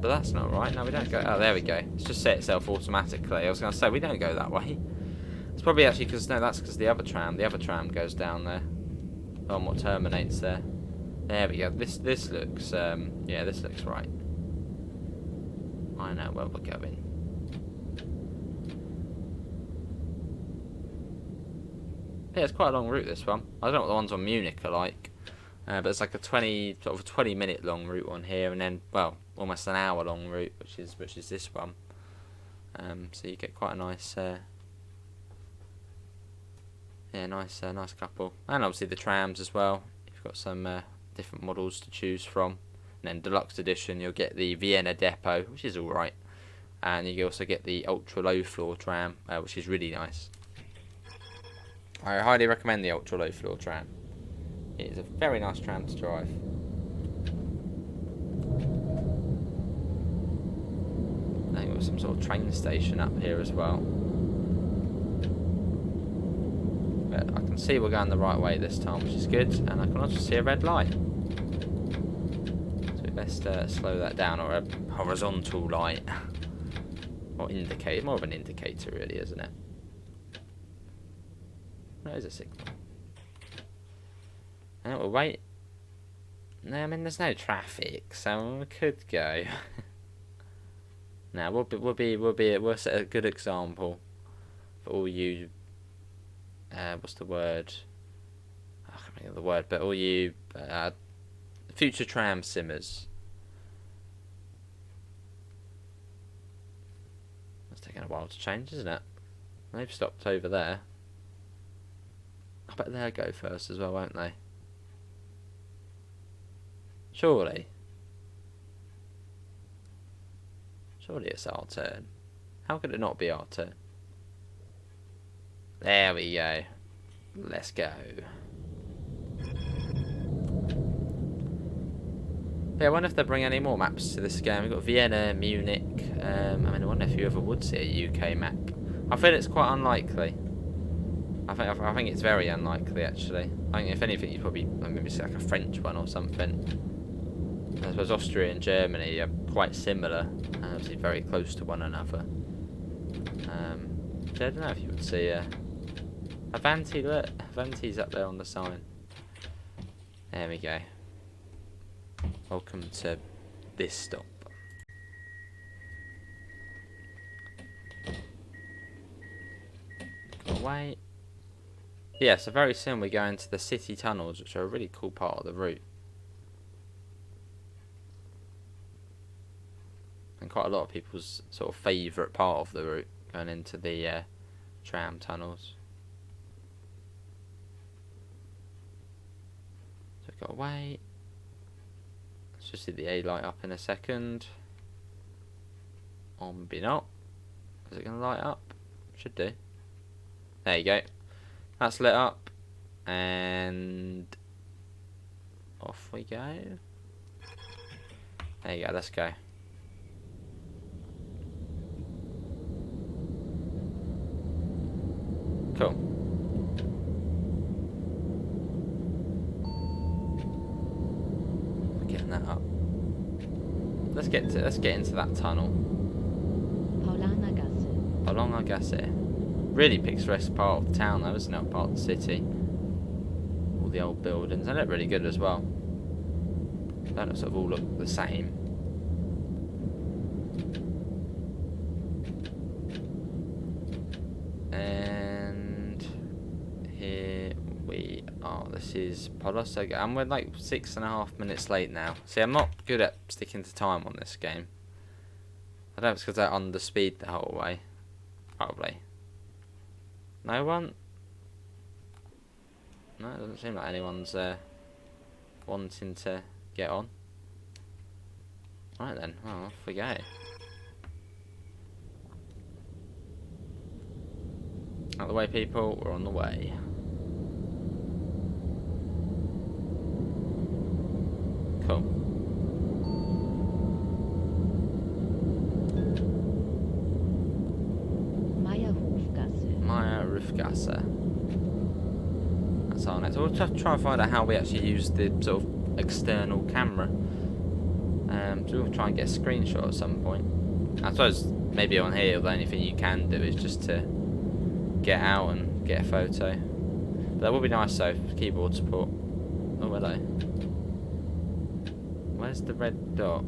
[SPEAKER 1] But that's not right. No, we don't go. Oh, there we go. It's just set itself automatically. I was going to say we don't go that way. It's probably actually because no, that's because the other tram goes down there. On what terminates there. There we go. This looks yeah, this looks right. I know where we're going. Yeah, it's quite a long route, this one. I don't know what the ones on Munich are like, but it's like a 20-minute long route on here, and then well, almost an hour long route, which is this one. So you get quite a nice, nice couple, and obviously the trams as well. You've got some different models to choose from, and then deluxe edition you'll get the Vienna Depot, which is all right, and you also get the ultra low floor tram, which is really nice. I highly recommend the ultra low floor tram. It is a very nice tram to drive. I think there's some sort of train station up here as well. But I can see we're going the right way this time, which is good, and I can also see a red light. So we best slow that down, or a horizontal light. Or indicate, more of an indicator really, isn't it? That is a signal. And we'll wait. No, I mean there's no traffic, so we could go. Now we'll set a good example for all you. What's the word? I can't think of the word, but all you future tram simmers. It's taking a while to change, isn't it? They've stopped over there. I bet they'll go first as well, won't they? Surely. Surely it's our turn. How could it not be our turn? There we go. Let's go. Yeah, I wonder if they bring any more maps to this game. We've got Vienna, Munich. I mean, I wonder if you ever would see a UK map. I feel it's quite unlikely. I think it's very unlikely, actually. I think if anything, you'd probably maybe see like a French one or something. I suppose Austria and Germany are quite similar, and obviously very close to one another. So I don't know if you would see a Avanti. Look, Avanti's up there on the sign. There we go. Welcome to this stop. Wait. Yeah, so very soon we go into the city tunnels, which are a really cool part of the route. And quite a lot of people's sort of favourite part of the route, going into the tram tunnels. So we've got to wait. Let's just see the A light up in a second. Or maybe not. Is it going to light up? Should do. There you go. That's lit up. And off we go. There you go, let's go. Cool. Getting that up. Let's get into that tunnel. Paulaner Gasse. Really picturesque part of the town though, isn't it? Part of the city. All the old buildings. They look really good as well. They don't sort of all look the same. And here we are. This is Poloso, and we're like 6.5 minutes late now. See, I'm not good at sticking to time on this game. I don't know if it's because I underspeed the whole way. Probably. No one? No, it doesn't seem like anyone's wanting to get on. Right then, well, off we go. Out of the way, people, we're on the way. Cool. Gasse. That's our next. We'll try and find out how we actually use the sort of external camera. So we'll try and get a screenshot at some point. I suppose maybe on here the only thing you can do is just to get out and get a photo. But that would be nice though, for keyboard support. Oh hello. Where's the red dot?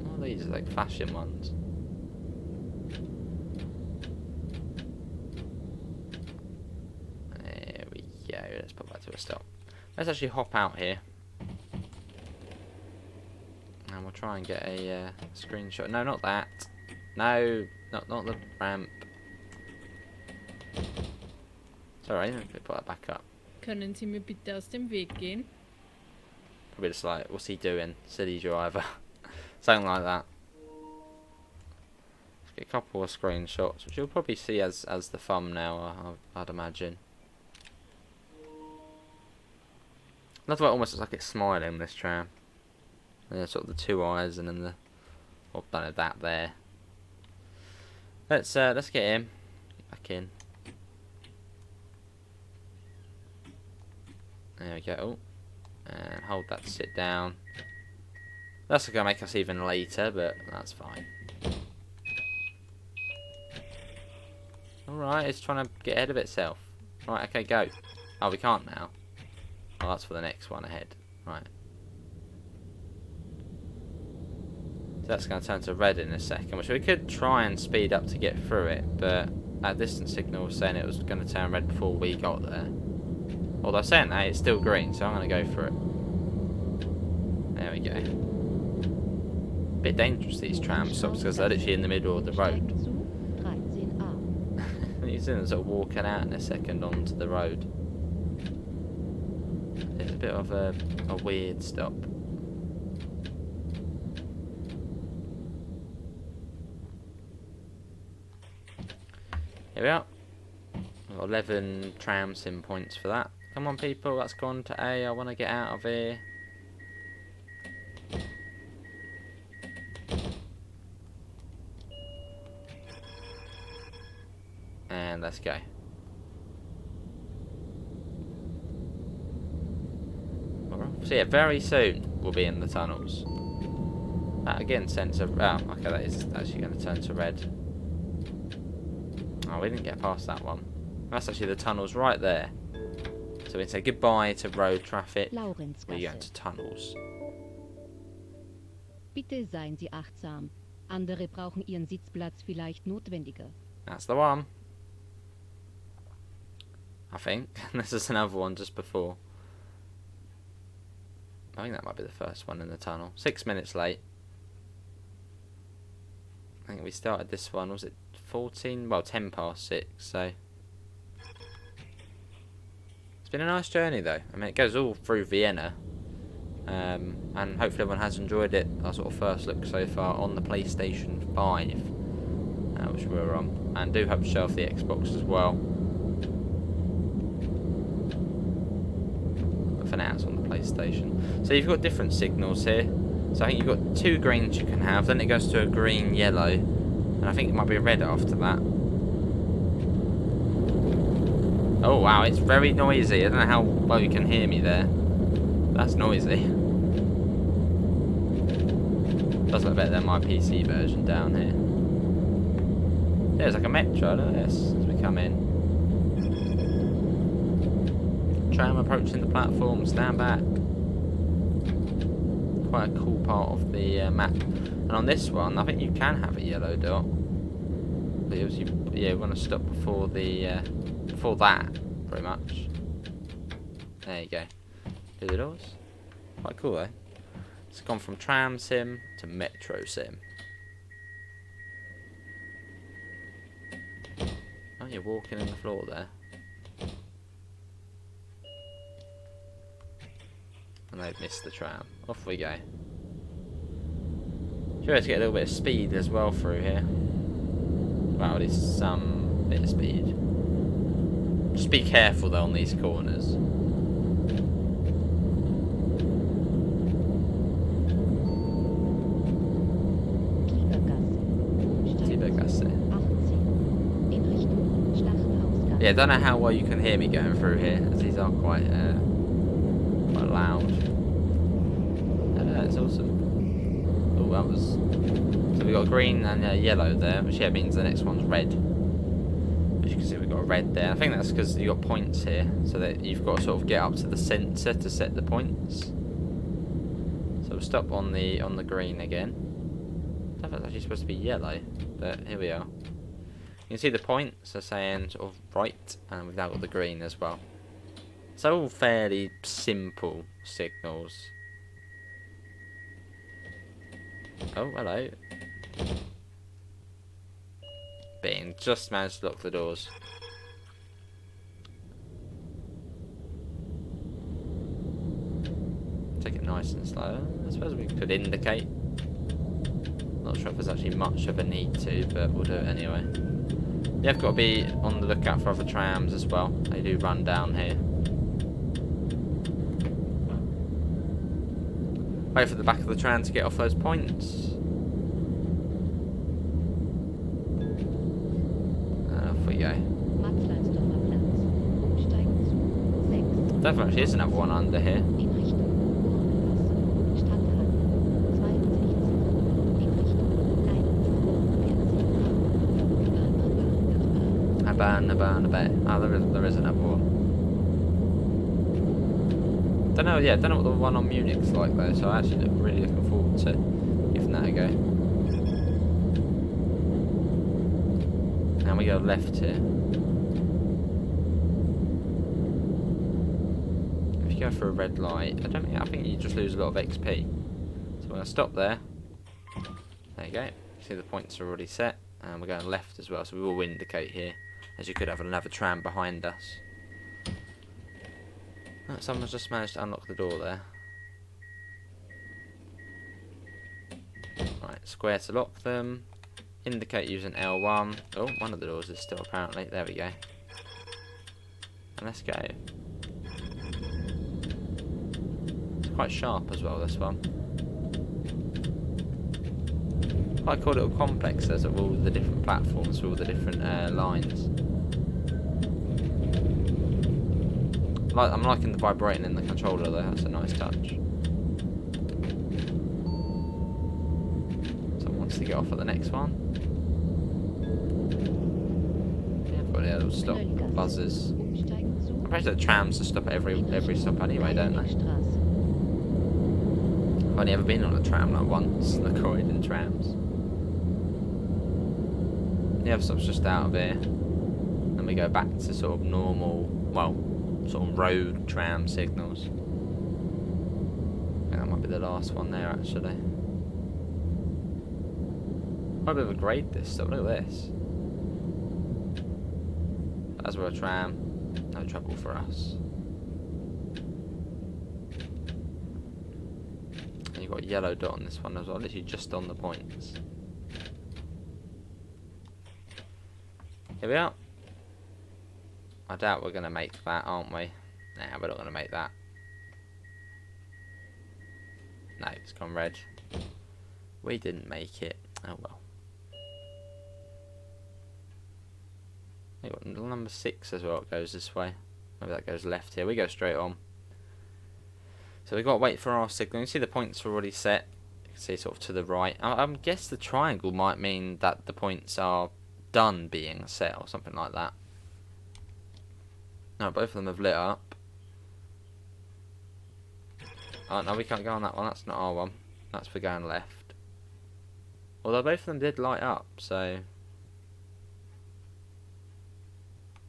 [SPEAKER 1] Oh, these are like flashing ones. Let's put that to a stop. Let's actually hop out here. And we'll try and get a screenshot. No, not that. No, not the ramp. Sorry, let me put that back up.
[SPEAKER 3] Können Sie mir bitte aus dem Weg gehen?
[SPEAKER 1] Probably just like, what's he doing? Silly driver. Something like that. Let's get a couple of screenshots, which you'll probably see as the thumbnail, I'd imagine. That's why it almost looks like it's smiling, this tram. Yeah, sort of the two eyes and then the... Well, done of that there. Let's get him. Get back in. There we go. Oh. And hold that to sit down. That's going to make us even later, but that's fine. Alright, it's trying to get ahead of itself. Right, okay, go. Oh, we can't now. Oh, that's for the next one ahead. Right. So that's going to turn to red in a second, which we could try and speed up to get through it, but that distance signal was saying it was going to turn red before we got there. Although saying that, it's still green, so I'm going to go for it. There we go. Bit dangerous, these tram stops, because they're literally in the middle of the road. You see them sort of walking out in a second onto the road. It's a bit of a weird stop. Here we are. We've got 11 tram sim points for that. Come on, people, let's go on to A. I want to get out of here. And let's go. So yeah, very soon we'll be in the tunnels. That again sends a... Oh, okay, that is actually going to turn to red. Oh, we didn't get past that one. That's actually the tunnels right there. So we say goodbye to road traffic. We go into tunnels.
[SPEAKER 2] Bitte seien Sie achtsam. Andere brauchen Ihren Sitzplatz vielleicht notwendiger.
[SPEAKER 1] That's the one. I think. This is another one just before. I think that might be the first one in the tunnel. 6 minutes late. I think we started this one, was it 14? Well, 10 past 6, so... It's been a nice journey though. I mean, it goes all through Vienna. And hopefully everyone has enjoyed it. Our sort of first look so far on the PlayStation 5. Which we're on. And do hope to show off the Xbox as well. For now it's on the PlayStation. So you've got different signals here. So I think you've got 2 greens you can have, then it goes to a green, yellow, and I think it might be a red after that. Oh wow, it's very noisy. I don't know how well you can hear me there. That's noisy. Does look better than my PC version down here. There's like a metro, look at this, as we come in. Tram approaching the platform, stand back. Quite a cool part of the map. And on this one, I think you can have a yellow dot. But you want to stop before the before that, pretty much. There you go. Do the doors. Quite cool though. It's gone from Tram Sim to Metro Sim. Oh, you're walking on the floor there. And they've missed the tram. Off we go. Sure, to get a little bit of speed as well through here. Well, at least some bit of speed. Just be careful though on these corners. Yeah, I don't know how well you can hear me going through here, as these are quite loud. It's awesome. Oh, that was... So we got green and yellow there, which yeah means the next one's red. As you can see, we've got a red there. I think that's because you got points here, so that you've got to sort of get up to the centre to set the points. So we'll stop on the green again. I don't know if it's actually supposed to be yellow, but here we are. You can see the points are saying sort of right, and we've now got the green as well. So all fairly simple signals. Oh, hello. Bing, just managed to lock the doors. Take it nice and slow. I suppose we could indicate. Not sure if there's actually much of a need to, but we'll do it anyway. You've got to be on the lookout for other trams as well. They do run down here. Wait for the back of the tram to get off those points. And off we go. Definitely is another one under here. Oh, there is another one. Don't know what the one on Munich's like though, so I actually really looking forward to giving that a go. And we go left here. If you go for a red light, I think you just lose a lot of XP. So we're gonna stop there. There you go. See the points are already set, and we're going left as well, so we will indicate here, as you could have another tram behind us. Oh, someone's just managed to unlock the door there. Right, square to lock them. Indicate using L1. Oh, one of the doors is still apparently. There we go. And let's go. It's quite sharp as well, this one. Quite a cool little complex there's of all the different platforms for all the different lines. I'm liking the vibrating in the controller though, that's a nice touch. Someone wants to get off at the next one. Yeah, got the little stop buzzers. I'm pretty sure the trams just stop at every stop anyway, don't they? I've only ever been on a tram like once, the Croydon trams. The other stop's just out of here. Then we go back to sort of normal, well, sort of road tram signals. And that might be the last one there actually. Quite a bit of a grade this stuff, look at this. As we're a tram, no trouble for us. And you've got a yellow dot on this one as well, literally just on the points. Here we are. I doubt we're going to make that, aren't we? Nah, we're not going to make that. No, it's gone red. We didn't make it. Oh well. We got number 6 as well. It goes this way. Maybe that goes left here. We go straight on. So we've got to wait for our signal. You can see the points are already set. You can see sort of to the right. I guess the triangle might mean that the points are done being set or something like that. No, both of them have lit up. Oh no, we can't go on that one. That's not our one. That's for going left. Although both of them did light up, so.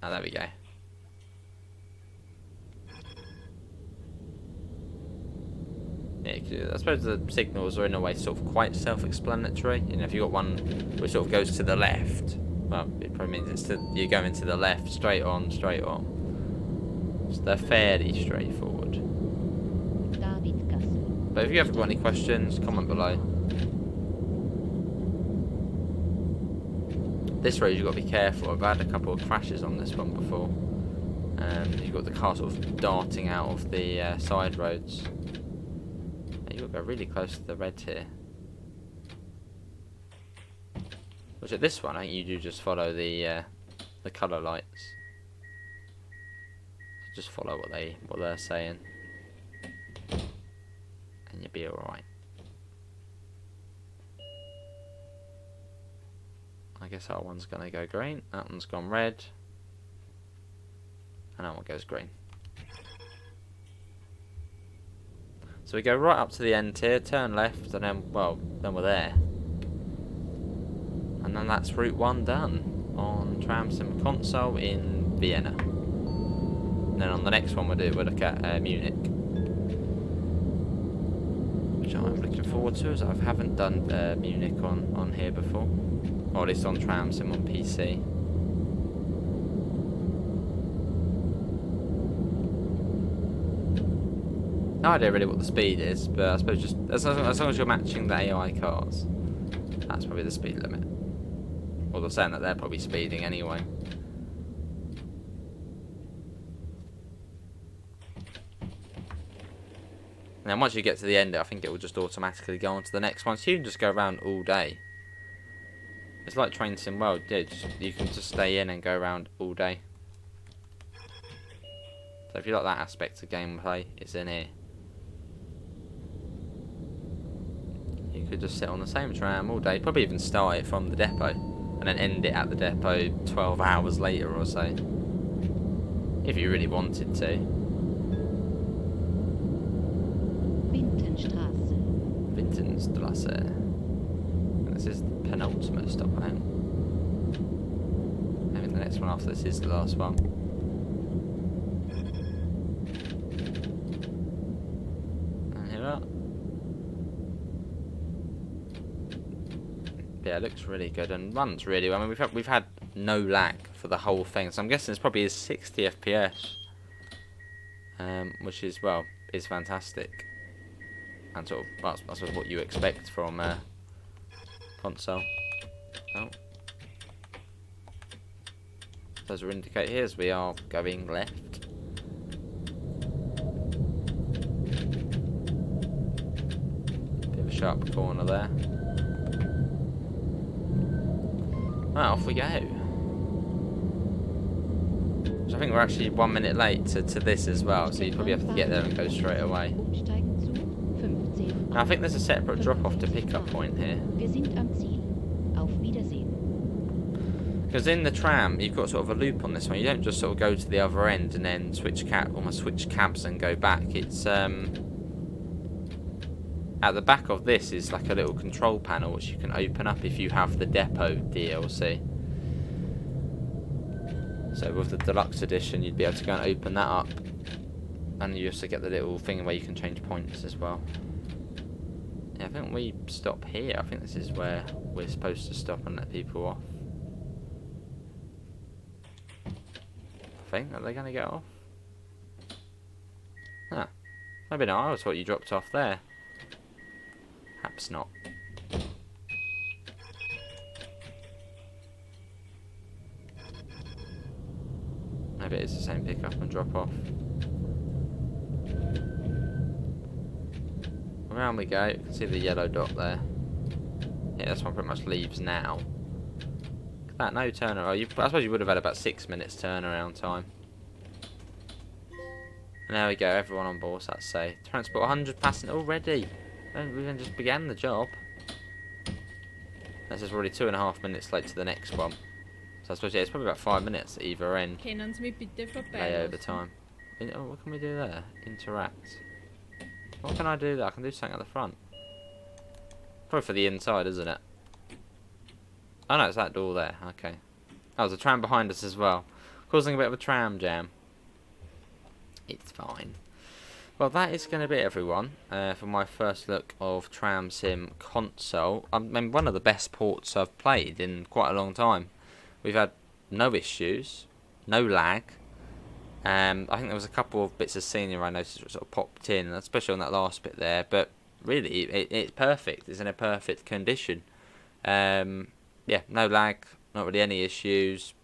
[SPEAKER 1] Oh, there we go. Yeah, I suppose the signals are in a way sort of quite self-explanatory. You know, if you got one which sort of goes to the left, well, it probably means you're going to the left, straight on, straight on. So they're fairly straightforward. But if you have got any questions, comment below. This road you've got to be careful. I've had a couple of crashes on this one before. You've got the car sort of darting out of the side roads. You've got to go really close to the red here. Which at this one, I think you do just follow the colour lights. Just follow what they're saying, and you'll be all right. I guess our one's gonna go green. That one's gone red, and that one goes green. So we go right up to the end here, turn left, and then then we're there. And then that's Route 1 done on TramSim console in Vienna. And then on the next one we'll look at Munich, which I'm looking forward to, as I haven't done Munich on here before, or at least on TramSim on PC. No idea really what the speed is, but I suppose just as long as you're matching the AI cars, that's probably the speed limit. Well, they're saying that they're probably speeding anyway. And then once you get to the end, I think it will just automatically go on to the next one. So you can just go around all day. It's like TramSim World. Yeah, you can just stay in and go around all day. So if you like that aspect of gameplay, it's in here. You could just sit on the same tram all day. Probably even start it from the depot and then end it at the depot 12 hours later or so, if you really wanted to. Wintenstrasse. This is the penultimate stop, I think. Maybe the next one after this is the last one. And here we are. Yeah, it looks really good and runs really well. I mean, we've had no lag for the whole thing, so I'm guessing it's probably 60 FPS. which is, well, is fantastic. And sort of, well, that's sort of what you expect from console. Oh. Does indicate here as we are going left. Bit of a sharp corner there. Right, off we go. So I think we're actually 1 minute late to this as well, so you probably have to get there and go straight away. Now I think there's a separate drop-off to pick-up point here. Because in the tram, you've got sort of a loop on this one. You don't just sort of go to the other end and then almost switch cabs and go back. It's at the back of this is like a little control panel which you can open up if you have the depot DLC. So with the deluxe edition, you'd be able to go and open that up, and you also get the little thing where you can change points as well. Yeah, I think we stop here. I think this is where we're supposed to stop and let people off. Are they going to get off? Huh. Maybe not. I always thought you dropped off there. Perhaps not. Maybe it is the same pick up and drop off. Around we go. You can see the yellow dot there. Yeah, this one pretty much leaves now. That no turnaround. I suppose you would have had about 6 minutes turnaround time. And there we go, everyone on board, let's say. Transport 100 passengers already. We even just began the job. This is already 2.5 minutes late to the next one. So I suppose, yeah, it's probably about 5 minutes at either end.
[SPEAKER 3] Können Sie mich bitte
[SPEAKER 1] Layover time. Oh, what can we do there? Interact. What can I do there? I can do something at the front. Probably for the inside, isn't it? Oh no, it's that door there. Okay. Oh, there's a tram behind us as well. Causing a bit of a tram jam. It's fine. Well, that is going to be it, everyone, for my first look of Tram Sim console. I mean, one of the best ports I've played in quite a long time. We've had no issues, no lag. I think there was a couple of bits of scenery I noticed that sort of popped in, especially on that last bit there. But really, it's perfect. It's in a perfect condition. Yeah, no lag, not really any issues.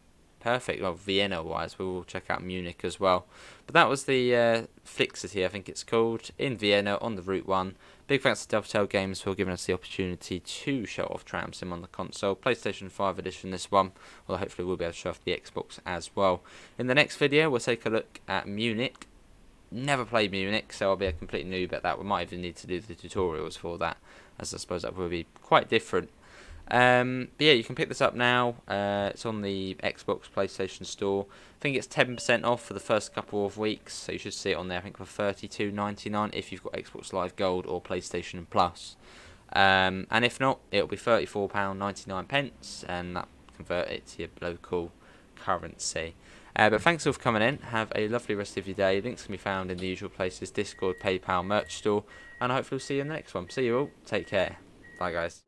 [SPEAKER 1] Perfect. Well, Vienna-wise, we will check out Munich as well. But that was the Flixity, I think it's called, in Vienna on the Route 1. Big thanks to Dovetail Games for giving us the opportunity to show off Tram Sim on the console. PlayStation 5 edition, this one. Well, hopefully we'll be able to show off the Xbox as well. In the next video, we'll take a look at Munich. Never played Munich, so I'll be a complete noob at that. We might even need to do the tutorials for that, as I suppose that will be quite different. But yeah, you can pick this up now. It's on the Xbox PlayStation Store. I think it's 10% off for the first couple of weeks, so you should see it on there, I think, for $32.99 if you've got Xbox Live Gold or PlayStation Plus. And if not, it'll be £34.99, and that convert it to your local currency. But thanks all for coming in. Have a lovely rest of your day. Links can be found in the usual places: Discord, PayPal, merch store, and hopefully we'll see you in the next one. See you all. Take care. Bye, guys.